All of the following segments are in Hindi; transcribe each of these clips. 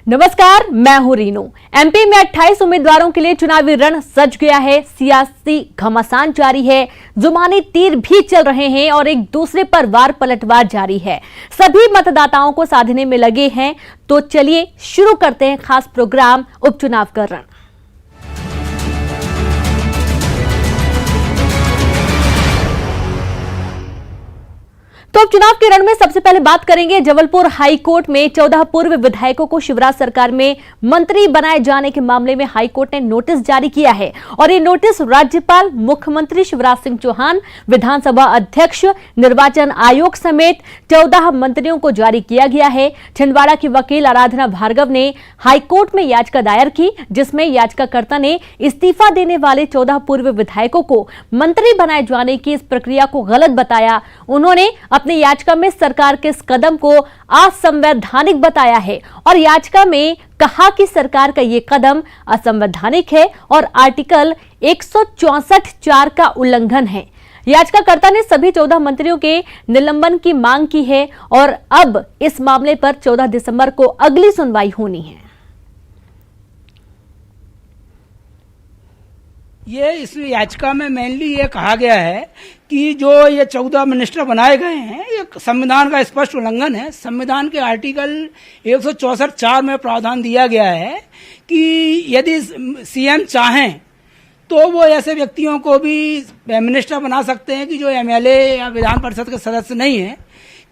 नमस्कार, मैं हूं रीनू। एमपी में 28 उम्मीदवारों के लिए चुनावी रण सज गया है। सियासी घमासान जारी है, जुबानी तीर भी चल रहे हैं और एक दूसरे पर वार पलटवार जारी है। सभी मतदाताओं को साधने में लगे हैं। तो चलिए शुरू करते हैं खास प्रोग्राम उपचुनाव का रण। तो उपचुनाव के रण में सबसे पहले बात करेंगे जबलपुर हाई कोर्ट में 14 पूर्व विधायकों को शिवराज सरकार में मंत्री बनाए जाने के मामले में हाई कोर्ट ने नोटिस जारी किया है और ये नोटिस राज्यपाल, मुख्यमंत्री शिवराज सिंह चौहान, विधानसभा अध्यक्ष, निर्वाचन आयोग समेत 14 मंत्रियों को जारी किया गया है। छिंदवाड़ा की वकील आराधना भार्गव ने हाई कोर्ट में याचिका दायर की, जिसमें याचिकाकर्ता ने इस्तीफा देने वाले 14 पूर्व विधायकों को मंत्री बनाए जाने की इस प्रक्रिया को गलत बताया। उन्होंने अपनी याचिका में सरकार के इस कदम को असंवैधानिक बताया है और याचिका में कहा कि सरकार का ये कदम असंवैधानिक है और आर्टिकल 164(4) का उल्लंघन है। याचिकाकर्ता ने सभी 14 मंत्रियों के निलंबन की मांग की है और अब इस मामले पर 14 दिसंबर को अगली सुनवाई होनी है। ये इस याचिका में मेनली ये कहा गया है कि जो ये 14 मिनिस्टर बनाए गए हैं, ये संविधान का स्पष्ट उल्लंघन है। संविधान के आर्टिकल 164(4) में प्रावधान दिया गया है कि यदि सीएम चाहें तो वो ऐसे व्यक्तियों को भी मिनिस्टर बना सकते हैं कि जो एमएलए या विधान परिषद के सदस्य नहीं है।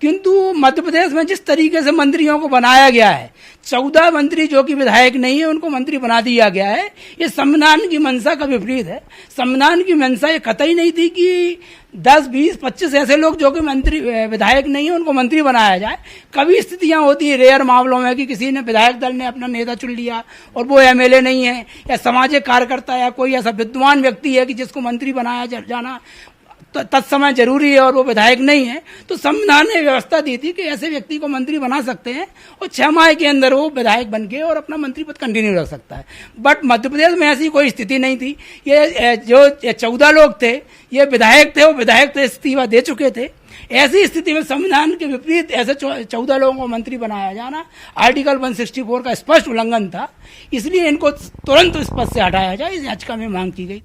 किंतु मध्य प्रदेश में जिस तरीके से मंत्रियों को बनाया गया है, 14 मंत्री जो कि विधायक नहीं है उनको मंत्री बना दिया गया है, ये संविधान की मंशा का विपरीत है। संविधान की मंशा ये कतई नहीं थी कि 10, 20, 25 ऐसे लोग जो कि मंत्री विधायक नहीं है उनको मंत्री बनाया जाए। कभी स्थितियां होती है रेयर मामलों में कि किसी ने विधायक दल ने अपना नेता चुन लिया और वो एमएलए नहीं है या सामाजिक कार्यकर्ता या कोई ऐसा विद्वान व्यक्ति है कि जिसको मंत्री बनाया जाना तत्समय जरूरी है और वो विधायक नहीं है। तो संविधान ने व्यवस्था दी थी कि ऐसे व्यक्ति को मंत्री बना सकते हैं और 6 माह के अंदर वो विधायक बन के और अपना मंत्री पद कंटिन्यू रख सकता है। बट मध्य प्रदेश में ऐसी कोई स्थिति नहीं थी। ये जो 14 लोग थे ये विधायक थे, वो विधायक थे इस्तीफा दे चुके थे। ऐसी स्थिति में संविधान के विपरीत ऐसे 14 लोगों को मंत्री बनाया जाना आर्टिकल 164 का स्पष्ट उल्लंघन था। इसलिए इनको तुरंत इस पद से हटाया जाए, इस याचिका में मांग की गई।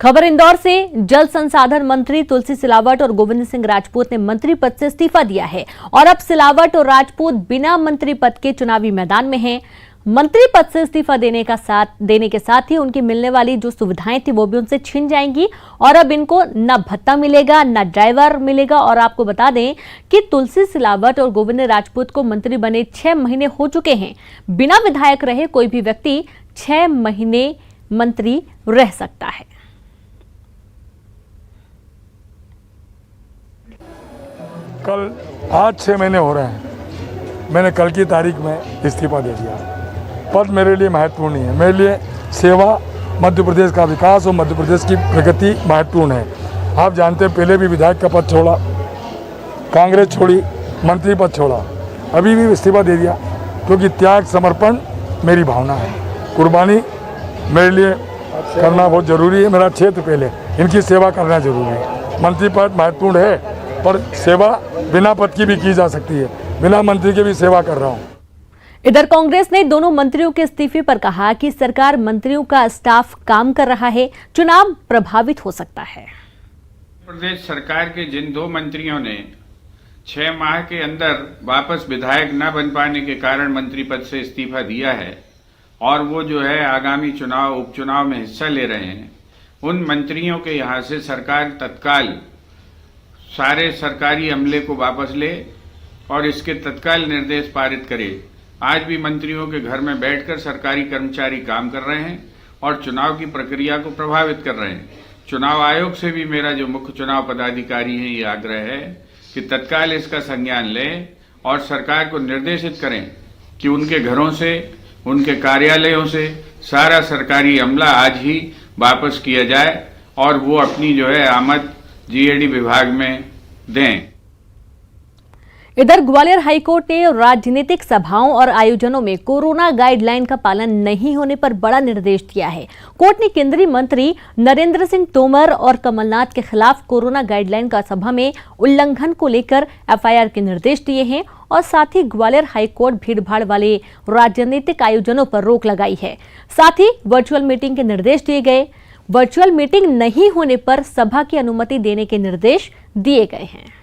खबर इंदौर से। जल संसाधन मंत्री तुलसी सिलावट और गोविंद सिंह राजपूत ने मंत्री पद से इस्तीफा दिया है और अब सिलावट और राजपूत बिना मंत्री पद के चुनावी मैदान में हैं। मंत्री पद से इस्तीफा देने के साथ ही उनकी मिलने वाली जो सुविधाएं थी वो भी उनसे छिन जाएंगी और अब इनको न भत्ता मिलेगा न ड्राइवर मिलेगा। और आपको बता दें कि तुलसी सिलावट और गोविंद राजपूत को मंत्री बने 6 महीने हो चुके हैं। बिना विधायक रहे कोई भी व्यक्ति 6 महीने मंत्री रह सकता है। आज 6 महीने हो रहे हैं, मैंने कल की तारीख में इस्तीफा दे दिया। पद मेरे लिए महत्वपूर्ण नहीं है। मेरे लिए सेवा, मध्य प्रदेश का विकास और मध्य प्रदेश की प्रगति महत्वपूर्ण है। आप जानते हैं पहले भी विधायक का पद छोड़ा, कांग्रेस छोड़ी, मंत्री पद छोड़ा, अभी भी इस्तीफा दे दिया क्योंकि त्याग समर्पण मेरी भावना है। कुर्बानी मेरे लिए करना बहुत ज़रूरी है। मेरा क्षेत्र पहले, इनकी सेवा करना जरूरी है। मंत्री पद महत्वपूर्ण है पर सेवा बिना पद की भी की जा सकती है। बिना मंत्री के भी सेवा कर रहा हूं। इधर कांग्रेस ने दोनों मंत्रियों के इस्तीफे पर कहा कि सरकार मंत्रियों का स्टाफ काम कर रहा है, चुनाव प्रभावित हो सकता है। प्रदेश सरकार के जिन 2 मंत्रियों ने 6 माह के अंदर वापस विधायक न बन पाने के कारण मंत्री पद से इस्तीफा दिया है और वो जो है आगामी चुनाव, उपचुनाव में हिस्सा ले रहे हैं, उन मंत्रियों के यहाँ से सरकार तत्काल सारे सरकारी अमले को वापस ले और इसके तत्काल निर्देश पारित करे। आज भी मंत्रियों के घर में बैठकर सरकारी कर्मचारी काम कर रहे हैं और चुनाव की प्रक्रिया को प्रभावित कर रहे हैं। चुनाव आयोग से भी मेरा जो मुख्य चुनाव पदाधिकारी है ये आग्रह है कि तत्काल इसका संज्ञान लें और सरकार को निर्देशित करें कि उनके घरों से, उनके कार्यालयों से सारा सरकारी अमला आज ही वापस किया जाए और वो अपनी जो है आमद जीएडी विभाग में दें। इधर ग्वालियर हाईकोर्ट ने राजनीतिक सभाओं और आयोजनों में कोरोना गाइडलाइन का पालन नहीं होने पर बड़ा निर्देश दिया है। कोर्ट ने केंद्रीय मंत्री नरेंद्र सिंह तोमर और कमलनाथ के खिलाफ कोरोना गाइडलाइन का सभा में उल्लंघन को लेकर एफआईआर के निर्देश दिए हैं और साथ ही ग्वालियर हाईकोर्ट भीड़भाड़ वाले राजनीतिक आयोजनों पर रोक लगाई है। साथ ही वर्चुअल मीटिंग के निर्देश दिए गए। वर्चुअल मीटिंग नहीं होने पर सभा की अनुमति देने के निर्देश दिए गए हैं।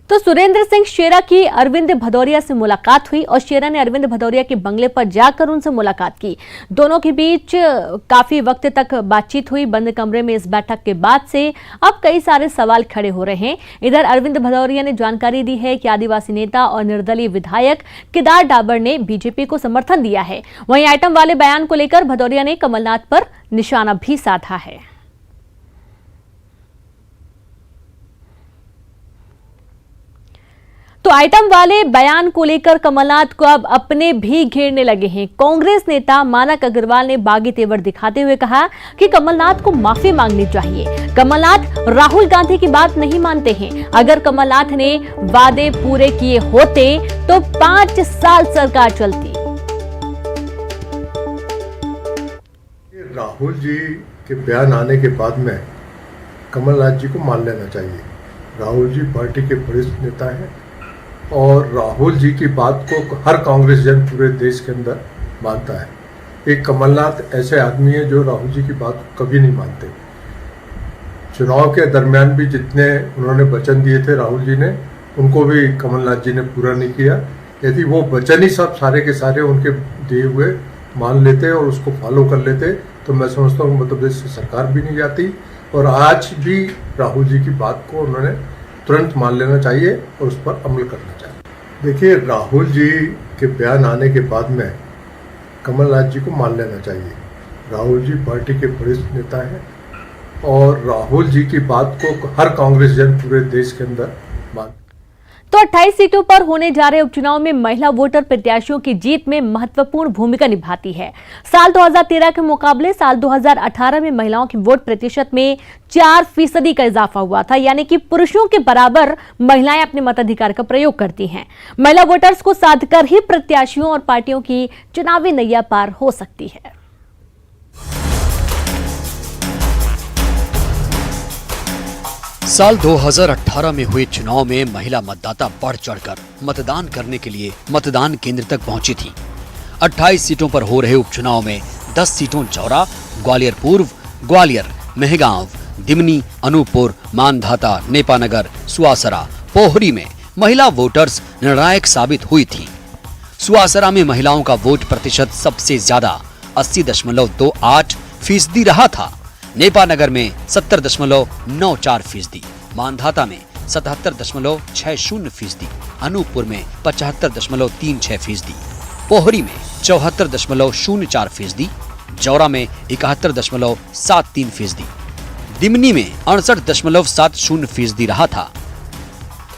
तो सुरेंद्र सिंह शेरा की अरविंद भदौरिया से मुलाकात हुई और शेरा ने अरविंद भदौरिया के बंगले पर जाकर उनसे मुलाकात की। दोनों के बीच काफी वक्त तक बातचीत हुई। बंद कमरे में इस बैठक के बाद से अब कई सारे सवाल खड़े हो रहे हैं। इधर अरविंद भदौरिया ने जानकारी दी है कि आदिवासी नेता और निर्दलीय विधायक केदार डाबर ने बीजेपी को समर्थन दिया है। वहीं आइटम वाले बयान को लेकर भदौरिया ने कमलनाथ पर निशाना भी साधा है। तो आइटम वाले बयान को लेकर कमलनाथ को अब अपने भी घेरने लगे हैं। कांग्रेस नेता मानक अग्रवाल ने बागी तेवर दिखाते हुए कहा कि कमलनाथ को माफी मांगनी चाहिए। कमलनाथ राहुल गांधी की बात नहीं मानते हैं। अगर कमलनाथ ने वादे पूरे किए होते तो 5 साल सरकार चलती। राहुल जी के बयान आने के बाद में कमलनाथ जी को मान लेना चाहिए। राहुल जी पार्टी के वरिष्ठ नेता हैं और राहुल जी की बात को हर कांग्रेस जन पूरे देश के अंदर मानता है। एक कमलनाथ ऐसे आदमी है जो राहुल जी की बात को कभी नहीं मानते। चुनाव के दरमियान भी जितने उन्होंने वचन दिए थे राहुल जी ने, उनको भी कमलनाथ जी ने पूरा नहीं किया। यदि वो वचन ही सब सारे के सारे उनके दिए हुए मान लेते और उसको फॉलो कर लेते तो मैं समझता हूँ मध्य प्रदेश से सरकार भी नहीं जाती। और आज भी राहुल जी की बात को उन्होंने तुरंत मान लेना चाहिए और उस पर अमल करना चाहिए। देखिए, राहुल जी के बयान आने के बाद में कमलनाथ जी को मान लेना चाहिए। राहुल जी पार्टी के वरिष्ठ नेता हैं और राहुल जी की बात को हर कांग्रेस जन पूरे देश के अंदर मान। तो 28 सीटों पर होने जा रहे उपचुनाव में महिला वोटर प्रत्याशियों की जीत में महत्वपूर्ण भूमिका निभाती है। साल 2013 के मुकाबले साल 2018 में महिलाओं की वोट प्रतिशत में 4% का इजाफा हुआ था, यानी कि पुरुषों के बराबर महिलाएं अपने मताधिकार का प्रयोग करती हैं। महिला वोटर्स को साध कर ही प्रत्याशियों और पार्टियों की चुनावी नैया पार हो सकती है। साल 2018 में हुए चुनाव में महिला मतदाता बढ़ चढ़कर मतदान करने के लिए मतदान केंद्र तक पहुंची थी। 28 सीटों पर हो रहे उपचुनाव में 10 सीटों जौरा, ग्वालियर पूर्व, ग्वालियर, मेहगांव, दिमनी, अनूपपुर, मानधाता, नेपानगर, सुवासरा, पोहरी में महिला वोटर्स निर्णायक साबित हुई थी। सुवासरा में महिलाओं का वोट प्रतिशत सबसे ज्यादा 80.28% रहा था। नेपानगर में 70.94%, मानधाता में 77.60%, अनूपपुर में 75.36%, पोहरी में 74.04%, जौरा में 71.73%, दिमनी में 68.70% रहा था।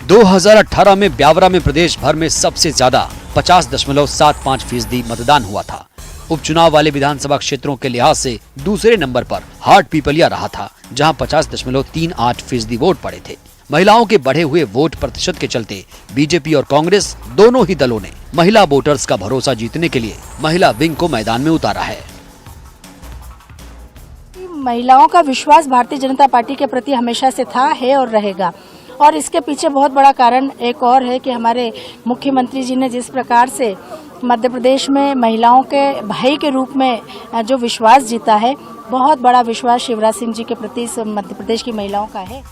2018 में ब्यावरा में प्रदेश भर में सबसे ज्यादा 50.75% मतदान हुआ था। उपचुनाव वाले विधानसभा क्षेत्रों के लिहाज से दूसरे नंबर पर हाट पीपलिया रहा था, जहां 50.38% वोट पड़े थे। महिलाओं के बढ़े हुए वोट प्रतिशत के चलते बीजेपी और कांग्रेस दोनों ही दलों ने महिला वोटर्स का भरोसा जीतने के लिए महिला विंग को मैदान में उतारा है। महिलाओं का विश्वास भारतीय जनता पार्टी के प्रति हमेशा से था, है और रहेगा। और इसके पीछे बहुत बड़ा कारण एक और है कि हमारे मुख्यमंत्री जी ने जिस प्रकार से मध्य प्रदेश में महिलाओं के भाई के रूप में जो विश्वास जीता है, बहुत बड़ा विश्वास शिवराज सिंह जी के प्रति मध्य प्रदेश की महिलाओं का है।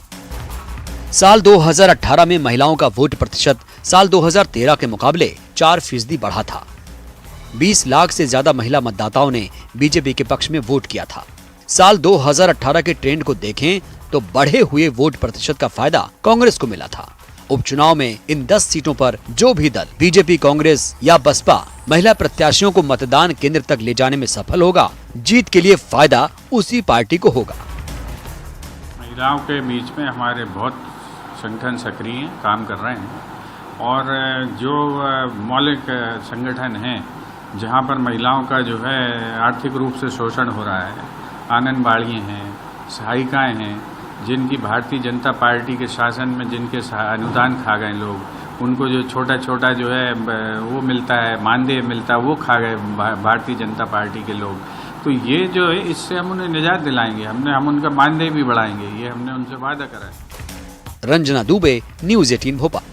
साल 2018 में महिलाओं का वोट प्रतिशत साल 2013 के मुकाबले 4% बढ़ा था। 20 लाख से ज्यादा महिला मतदाताओं ने बीजेपी के पक्ष में वोट किया था। साल 2018 के ट्रेंड को देखें तो बढ़े हुए वोट प्रतिशत का फायदा कांग्रेस को मिला था। उपचुनाव में इन 10 सीटों पर जो भी दल बीजेपी, कांग्रेस या बसपा महिला प्रत्याशियों को मतदान केंद्र तक ले जाने में सफल होगा, जीत के लिए फायदा उसी पार्टी को होगा। महिलाओं के बीच में हमारे बहुत संगठन सक्रिय काम कर रहे हैं और जो मौलिक संगठन हैं जहां पर महिलाओं का जो है आर्थिक रूप से शोषण हो रहा है, आंगनबाड़ी हैं, सहायिकाएं हैं, जिनकी भारतीय जनता पार्टी के शासन में जिनके अनुदान खा गए लोग, उनको जो छोटा छोटा जो है वो मिलता है, मानदेय मिलता है, वो खा गए भारतीय जनता पार्टी के लोग। तो ये जो है इससे हम उन्हें निजात दिलाएंगे, हम उनका मानदेय भी बढ़ाएंगे, ये हमने उनसे वादा करा है। रंजना दुबे, न्यूज़ 18 भोपाल।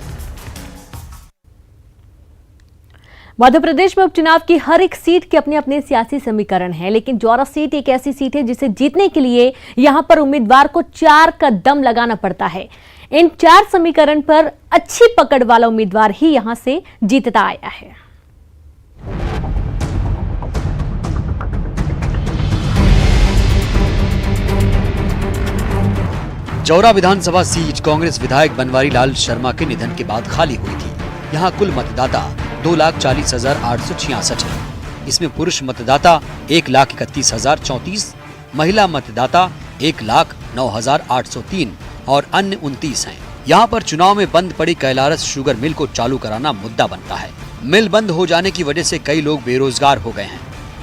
मध्य प्रदेश में उपचुनाव की हर एक सीट के अपने अपने सियासी समीकरण हैं, लेकिन जौरा सीट एक ऐसी सीट है जिसे जीतने के लिए यहां पर उम्मीदवार को 4 का दम लगाना पड़ता है। इन 4 समीकरण पर अच्छी पकड़ वाला उम्मीदवार ही यहां से जीतता आया है। जौरा विधानसभा सीट कांग्रेस विधायक बनवारी लाल शर्मा के निधन के बाद खाली हुई थी। यहाँ कुल मतदाता 2,40,866 है। इसमें पुरुष मतदाता 1,31,034, महिला मतदाता 1,09,803 और अन्य 29 हैं। यहाँ पर चुनाव में बंद पड़ी कैलारस शुगर मिल को चालू कराना मुद्दा बनता है। मिल बंद हो जाने की वजह से कई लोग बेरोजगार हो गए हैं।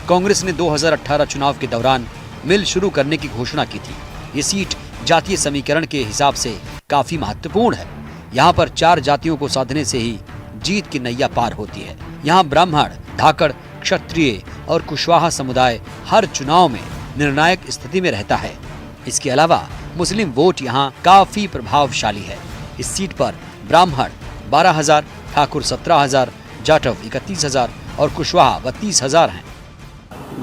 कांग्रेस ने 2018 चुनाव के दौरान मिल शुरू करने की घोषणा की थी। ये सीट जातीय समीकरण के हिसाब से काफी महत्वपूर्ण है। यहाँ पर 4 जातियों को साधने से ही जीत की नैया पार होती है। यहाँ ब्राह्मण, धाकड़, क्षत्रिय और कुशवाहा समुदाय हर चुनाव में निर्णायक स्थिति में रहता है। इसके अलावा मुस्लिम वोट यहाँ काफी प्रभावशाली है। इस सीट पर ब्राह्मण 12,000, ठाकुर 17,000, जाटव 31,000 और कुशवाहा 32,000 हैं।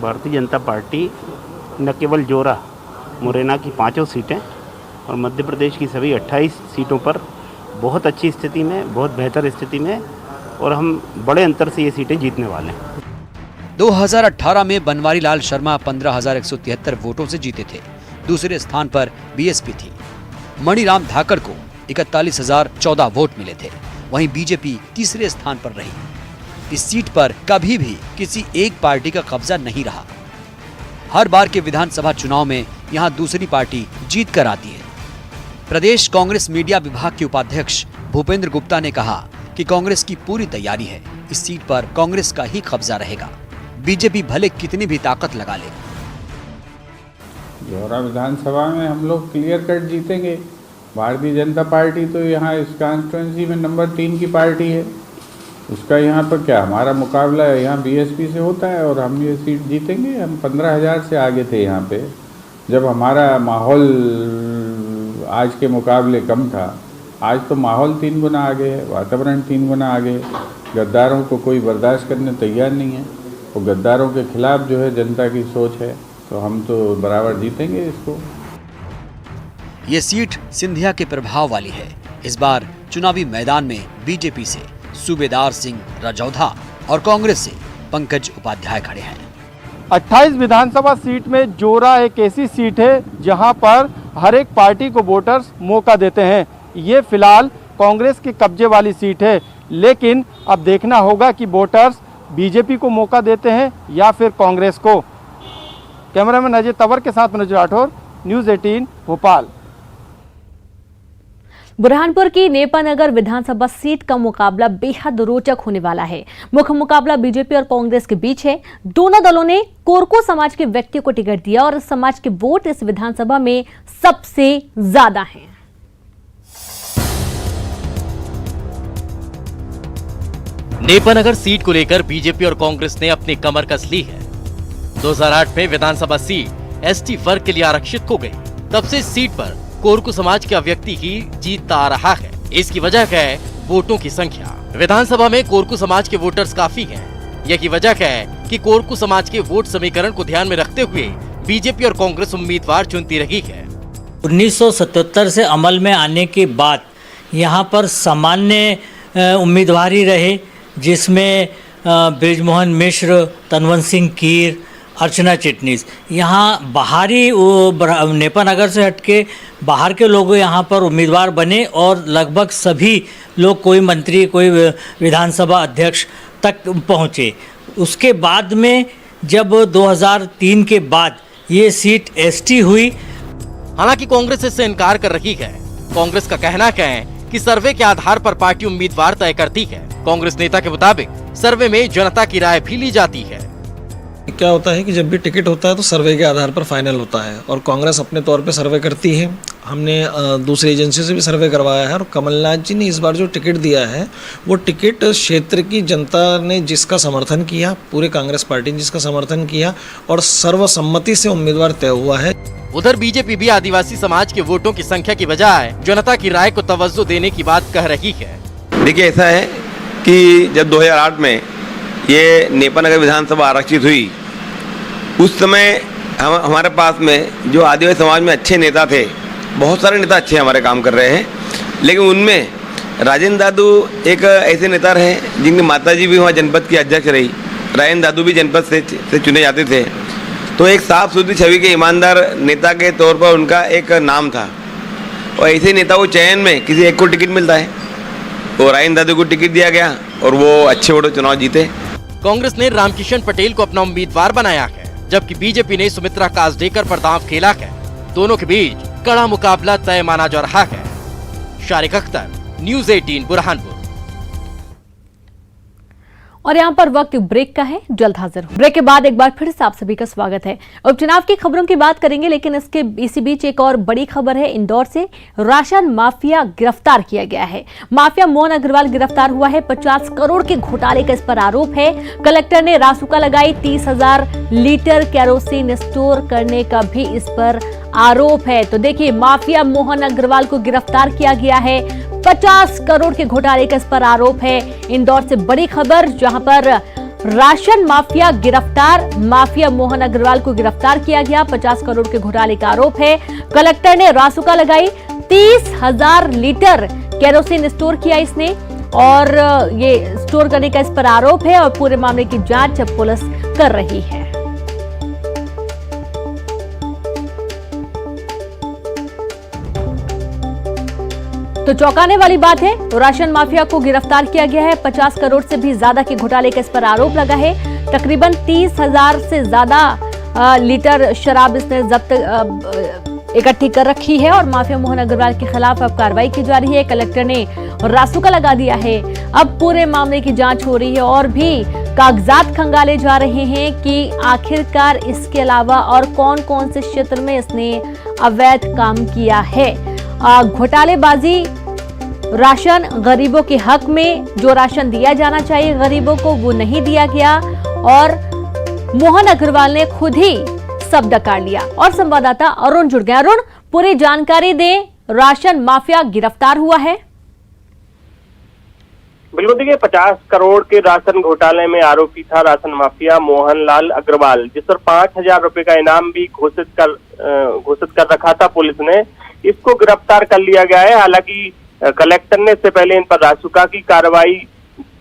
भारतीय जनता पार्टी न केवल जोरा मुरैना की 5 सीटें और मध्य प्रदेश की सभी 28 सीटों पर बहुत अच्छी स्थिति में, बहुत बेहतर स्थिति में, और हम बड़े अंतर से ये सीटें जीतने वाले हैं। 2018 में बनवारी लाल शर्मा 15,173 वोटों से जीते थे। दूसरे स्थान पर बीएसपी थी। मणिराम धाकड़ को 41,014 वोट मिले थे। वहीं बीजेपी तीसरे स्थान पर रही। इस सीट पर कभी भी किसी एक पार्टी का कब्जा नहीं रहा। हर बार के विधानसभा चुनाव में यहाँ दूसरी पार्टी जीत कर आती है। प्रदेश कांग्रेस मीडिया विभाग के उपाध्यक्ष भूपेंद्र गुप्ता ने कहा कि कांग्रेस की पूरी तैयारी है। इस सीट पर कांग्रेस का ही कब्जा रहेगा। बीजेपी भले कितनी भी ताकत लगा ले। जौरा विधानसभा में हम लोग क्लियर कट जीतेंगे। भारतीय जनता पार्टी तो यहाँ इस कॉन्स्टिट्यूंसी में नंबर 3 की पार्टी है। उसका यहाँ पर क्या हमारा मुकाबला है, यहाँ बीएसपी से होता है और हम ये सीट जीतेंगे। हम 15,000 से आगे थे यहाँ पे, जब हमारा माहौल आज के मुकाबले कम था। आज तो माहौल 3 गुना आगे है, वातावरण 3 गुना आगे है। गद्दारों को कोई बर्दाश्त करने तैयार नहीं है और गद्दारों के खिलाफ जो है जनता की सोच है, तो हम तो बराबर जीतेंगे इसको। ये सीट सिंधिया के प्रभाव वाली है। इस बार चुनावी मैदान में बीजेपी से सूबेदार सिंह राजौधा और कांग्रेस से पंकज उपाध्याय खड़े हैं। 28 विधानसभा सीट में जोरा एक ऐसी सीट है जहां पर हर एक पार्टी को वोटर्स मौका देते हैं। ये फिलहाल कांग्रेस के कब्जे वाली सीट है, लेकिन अब देखना होगा कि वोटर्स बीजेपी को मौका देते हैं या फिर कांग्रेस को। कैमरामैन अजय तंवर के साथ मनोज राठौर, न्यूज़ 18 भोपाल। बुरहानपुर की नेपानगर विधानसभा सीट का मुकाबला बेहद रोचक होने वाला है। मुख्य मुकाबला बीजेपी और कांग्रेस के बीच है। दोनों दलों ने कोरको समाज के व्यक्ति को टिकट दिया और समाज के वोट इस विधानसभा में सबसे ज्यादा हैं। नेपानगर सीट को लेकर बीजेपी और कांग्रेस ने अपनी कमर कस ली है। 2008 में विधानसभा सीट एसटी वर्ग के लिए आरक्षित हो गई। तब से इस सीट पर कोरकू समाज का व्यक्ति ही जीतता आ रहा है। इसकी वजह क्या है? वोटों की संख्या। विधानसभा में कोरकू समाज के वोटर्स काफी हैं। यही वजह क्या है कि कोरकू समाज के वोट समीकरण को ध्यान में रखते हुए बीजेपी और कांग्रेस उम्मीदवार चुनती रही है। 1977 से अमल में आने के बाद यहाँ पर सामान्य उम्मीदवार ही रहे, जिसमें बृजमोहन मिश्र, तनवंत सिंह कीर, अर्चना चिटनीस। यहाँ बाहरी नेपानगर से हटके बाहर के लोग यहाँ पर उम्मीदवार बने और लगभग सभी लोग कोई मंत्री, कोई विधानसभा अध्यक्ष तक पहुँचे। उसके बाद में जब 2003 के बाद ये सीट एसटी हुई। हालांकि कांग्रेस इससे इनकार कर रही है। कांग्रेस का कहना क्या है कि सर्वे के आधार पर पार्टी उम्मीदवार तय करती है। कांग्रेस नेता के मुताबिक सर्वे में जनता की राय भी ली जाती है। क्या होता है कि जब भी टिकट होता है तो सर्वे के आधार पर फाइनल होता है और कांग्रेस अपने तौर पे सर्वे करती है। हमने दूसरी एजेंसी से भी सर्वे करवाया है और कमलनाथ जी ने इस बार जो टिकट दिया है वो टिकट क्षेत्र की जनता ने जिसका समर्थन किया, पूरे कांग्रेस पार्टी ने जिसका समर्थन किया और सर्वसम्मति से उम्मीदवार तय हुआ है। उधर बीजेपी भी आदिवासी समाज के वोटों की संख्या की बजाय जनता की राय को तवज्जो देने की बात कह रही है। देखिए, ऐसा है कि जब 2008 में ये नेपानगर विधानसभा आरक्षित हुई, उस समय हमारे पास में जो आदिवासी समाज में अच्छे नेता थे, बहुत सारे नेता अच्छे हमारे काम कर रहे हैं, लेकिन उनमें राजेंद्र दादू एक ऐसे नेता रहे जिनकी माताजी भी वहाँ जनपद की अध्यक्ष रही। राजेंद्र दादू भी जनपद से चुने जाते थे, तो एक साफ सुथरी छवि के ईमानदार नेता के तौर पर उनका एक नाम था। और ऐसे नेता को चयन में किसी एक को टिकट मिलता है, तो राजेंद्र दादू को टिकट दिया गया और वो अच्छे वोटों चुनाव जीते। कांग्रेस ने रामकिशन पटेल को अपना उम्मीदवार बनाया है, जबकि बीजेपी ने सुमित्रा कासडेकर पर दांव खेला है। दोनों के बीच कड़ा मुकाबला तय माना जा रहा है। शारिक अख्तर, न्यूज़ 18 बुरहानपुर। और यहाँ पर वक्त ब्रेक का है, जल्द हाजिर हूं। ब्रेक के बाद एक बार फिर से आप सभी का स्वागत है। उपचुनाव की खबरों की बात करेंगे, लेकिन इसी बीच एक और बड़ी खबर है। इंदौर से राशन माफिया गिरफ्तार किया गया है। माफिया मोहन अग्रवाल गिरफ्तार हुआ है। 50 करोड़ के घोटाले का इस पर आरोप है। कलेक्टर ने रासुका लगाई। 30,000 लीटर केरोसिन स्टोर करने का भी इस पर आरोप है। तो देखिए, माफिया मोहन अग्रवाल को गिरफ्तार किया गया है। 50 करोड़ के घोटाले का इस पर आरोप है। इंदौर से बड़ी खबर, जहां पर राशन माफिया गिरफ्तार, माफिया मोहन अग्रवाल को गिरफ्तार किया गया। 50 करोड़ के घोटाले का आरोप है। कलेक्टर ने रासुका लगाई। 30,000 लीटर केरोसिन स्टोर किया इसने, और ये स्टोर करने का इस पर आरोप है। और पूरे मामले की जांच अब पुलिस कर रही है। तो चौंकाने वाली बात है, राशन माफिया को गिरफ्तार किया गया है। 50 करोड़ से भी ज्यादा के घोटाले का इस पर आरोप लगा है। तकरीबन 30,000 से ज्यादा लीटर शराब इसने जब्त इकट्ठी कर रखी है। और माफिया मोहन अग्रवाल के खिलाफ अब कार्रवाई की जा रही है। कलेक्टर ने रासुका लगा दिया है। अब पूरे मामले की जांच हो रही है और भी कागजात खंगाले जा रहे हैं कि आखिरकार इसके अलावा और कौन कौन से क्षेत्र में इसने अवैध काम किया है। घोटालेबाजी, राशन गरीबों के हक में, जो राशन दिया जाना चाहिए गरीबों को वो नहीं दिया गया, और मोहन अग्रवाल ने खुद ही सब डकार लिया। और संवाददाता अरुण जुड़ गया। अरुण, पूरी जानकारी दें, राशन माफिया गिरफ्तार हुआ है। बिल्कुल, देखिए, 50 करोड़ के राशन घोटाले में आरोपी था राशन माफिया मोहनलाल अग्रवाल, जिस पर 5,000 रुपए का इनाम भी घोषित कर रखा था पुलिस ने। इसको गिरफ्तार कर लिया गया है। हालांकि कलेक्टर ने इससे पहले इन पर रासुका की कार्रवाई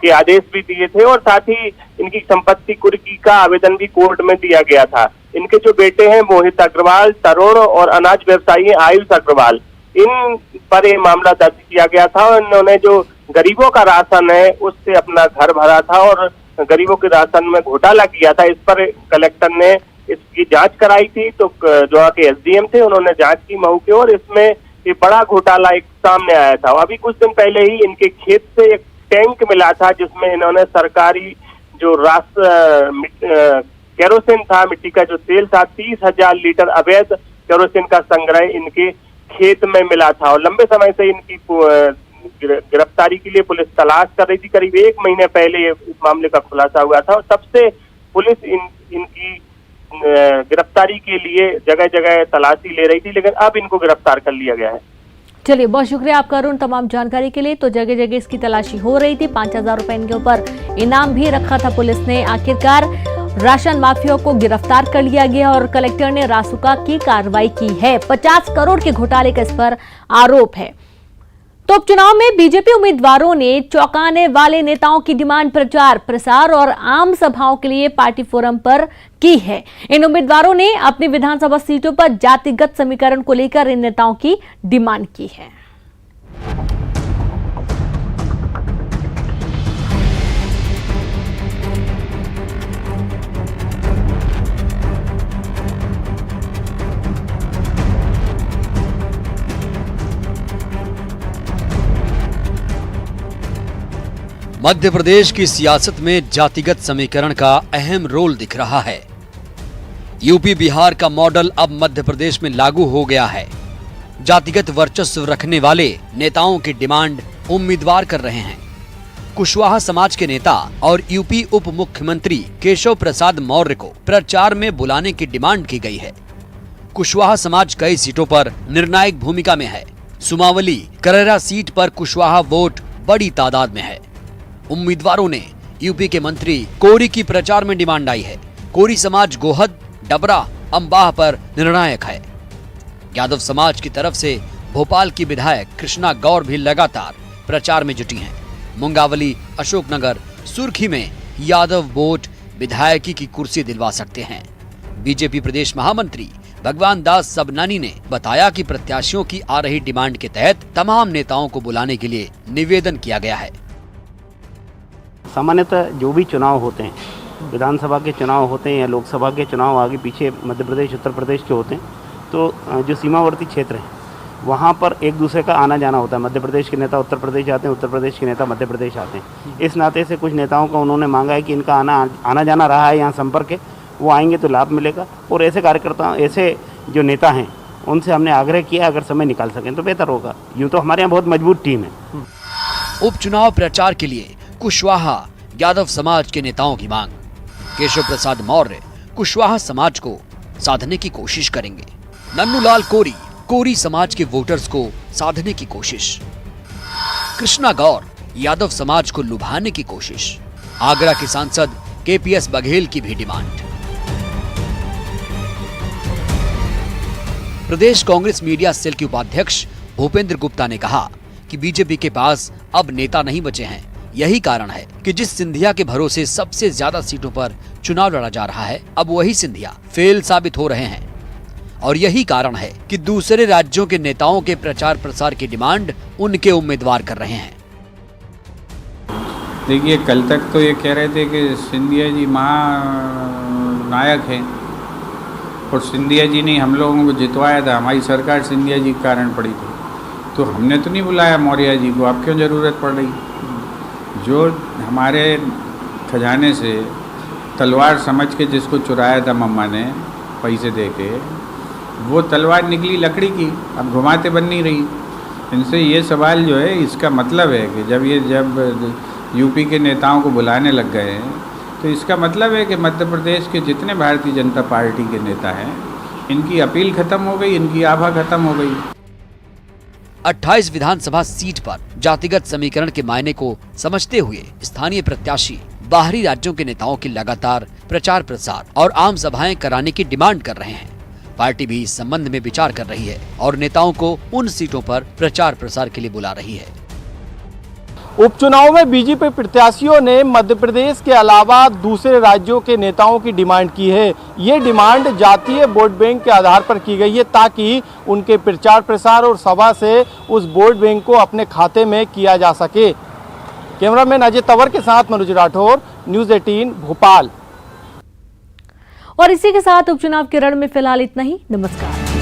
के आदेश भी दिए थे और साथ ही इनकी संपत्ति कुर्की का आवेदन भी कोर्ट में दिया गया था। इनके जो बेटे हैं मोहित अग्रवाल, तरुण और अनाज व्यवसायी आयुष अग्रवाल, इन पर ये मामला दर्ज किया गया था। और इन्होंने जो गरीबों का राशन है उससे अपना घर भरा था और गरीबों के राशन में घोटाला किया था। इस पर कलेक्टर ने इसकी जांच कराई थी। तो जो के एसडीएम थे उन्होंने जांच की मऊ के, और इसमें ये बड़ा घोटाला एक सामने आया था। अभी कुछ दिन पहले ही इनके खेत से एक टैंक मिला था जिसमें इन्होंने सरकारी जो केरोसिन था, मिट्टी का जो तेल था, 30,000 लीटर अवैध केरोसिन का संग्रह इनके खेत में मिला था। और लंबे समय से इनकी गिरफ्तारी के लिए पुलिस तलाश कर रही थी। करीब 1 महीने पहले इस मामले का खुलासा हुआ था और तब से पुलिस इनकी गिरफ्तारी के लिए जगह जगह तलाशी ले रही थी, लेकिन अब इनको गिरफ्तार कर लिया गया है। चलिए, बहुत शुक्रिया आपका अरुण तमाम जानकारी के लिए। तो जगह जगह इसकी तलाशी हो रही थी। 5,000 रुपए इनके ऊपर इनाम भी रखा था पुलिस ने। आखिरकार राशन माफिया को गिरफ्तार कर लिया गया और कलेक्टर ने रासुका की कार्रवाई की है। 50 करोड़ के घोटाले का इस पर आरोप है। तो उपचुनाव में बीजेपी उम्मीदवारों ने चौंकाने वाले नेताओं की डिमांड प्रचार प्रसार और आम सभाओं के लिए पार्टी फोरम पर की है। इन उम्मीदवारों ने अपनी विधानसभा सीटों पर जातिगत समीकरण को लेकर इन नेताओं की डिमांड की है। मध्य प्रदेश की सियासत में जातिगत समीकरण का अहम रोल दिख रहा है। यूपी बिहार का मॉडल अब मध्य प्रदेश में लागू हो गया है। जातिगत वर्चस्व रखने वाले नेताओं की डिमांड उम्मीदवार कर रहे हैं। कुशवाहा समाज के नेता और यूपी उप मुख्यमंत्री केशव प्रसाद मौर्य को प्रचार में बुलाने की डिमांड की गई है। कुशवाहा समाज कई सीटों पर निर्णायक भूमिका में है। सुमावली करेरा सीट पर कुशवाहा वोट बड़ी तादाद में है। उम्मीदवारों ने यूपी के मंत्री कोरी की प्रचार में डिमांड आई है। कोरी समाज गोहद, डबरा, अंबाह पर निर्णायक है। यादव समाज की तरफ से भोपाल की विधायक कृष्णा गौर भी लगातार प्रचार में जुटी हैं। मुंगावली, अशोकनगर, सुर्खी में यादव वोट विधायकी की कुर्सी दिलवा सकते हैं। बीजेपी प्रदेश महामंत्री भगवान दास सबनानी ने बताया कि प्रत्याशियों की आ रही डिमांड के तहत तमाम नेताओं को बुलाने के लिए निवेदन किया गया है। सामान्यतः जो भी चुनाव होते हैं, विधानसभा के चुनाव होते हैं या लोकसभा के चुनाव आगे पीछे मध्य प्रदेश, उत्तर प्रदेश के होते हैं, तो जो सीमावर्ती क्षेत्र हैं वहाँ पर एक दूसरे का आना जाना होता है। मध्य प्रदेश के नेता उत्तर प्रदेश आते हैं, उत्तर प्रदेश के नेता मध्य प्रदेश आते हैं। इस नाते से कुछ नेताओं का उन्होंने मांगा है कि इनका आना जाना रहा है यहाँ संपर्क के, वो आएंगे तो लाभ मिलेगा। और ऐसे कार्यकर्ता, ऐसे जो नेता हैं, उनसे हमने आग्रह किया अगर समय निकाल सकें तो बेहतर होगा। यूँ तो हमारे यहाँ बहुत मजबूत टीम है। उपचुनाव प्रचार के लिए कुशवाहा यादव समाज के नेताओं की मांग। केशव प्रसाद मौर्य कुशवाहा समाज को साधने की कोशिश करेंगे। नन्नूलाल कोरी कोरी समाज के वोटर्स को साधने की कोशिश। कृष्णा गौर यादव समाज को लुभाने की कोशिश। आगरा के सांसद केपीएस बघेल की भी डिमांड। प्रदेश कांग्रेस मीडिया सेल के उपाध्यक्ष भूपेंद्र गुप्ता ने कहा कि बीजेपी के पास अब नेता नहीं बचे हैं। यही कारण है कि जिस सिंधिया के भरोसे सबसे ज्यादा सीटों पर चुनाव लड़ा जा रहा है, अब वही सिंधिया फेल साबित हो रहे हैं। और यही कारण है कि दूसरे राज्यों के नेताओं के प्रचार प्रसार की डिमांड उनके उम्मीदवार कर रहे हैं। देखिए, कल तक तो ये कह रहे थे कि सिंधिया जी महानायक हैं और सिंधिया जी ने हम लोगों को जितवाया था, हमारी सरकार सिंधिया जी के कारण पड़ी थी, तो हमने तो नहीं बुलाया मौर्य जी को, अब क्यों ज़रूरत पड़ रही? जो हमारे खजाने से तलवार समझ के जिसको चुराया था मम्मा ने पैसे दे के, वो तलवार निकली लकड़ी की, अब घुमाते बन नहीं रही। इनसे ये सवाल जो है, इसका मतलब है कि जब यूपी के नेताओं को बुलाने लग गए हैं, तो इसका मतलब है कि मध्य प्रदेश के जितने भारतीय जनता पार्टी के नेता हैं, इनकी अपील खत्म हो गई, इनकी आभा खत्म हो गई। 28 विधानसभा सीट पर जातिगत समीकरण के मायने को समझते हुए स्थानीय प्रत्याशी बाहरी राज्यों के नेताओं की लगातार प्रचार प्रसार और आम सभाएं कराने की डिमांड कर रहे हैं। पार्टी भी इस संबंध में विचार कर रही है और नेताओं को उन सीटों पर प्रचार प्रसार के लिए बुला रही है। उपचुनाव में बीजेपी प्रत्याशियों ने मध्य प्रदेश के अलावा दूसरे राज्यों के नेताओं की डिमांड की है। ये डिमांड जातीय वोट बैंक के आधार पर की गई है ताकि उनके प्रचार प्रसार और सभा से उस वोट बैंक को अपने खाते में किया जा सके। कैमरामैन अजय तंवर के साथ मनोज राठौर, न्यूज़ 18 भोपाल। और इसी के साथ उपचुनाव के रण में फिलहाल इतना ही। नमस्कार।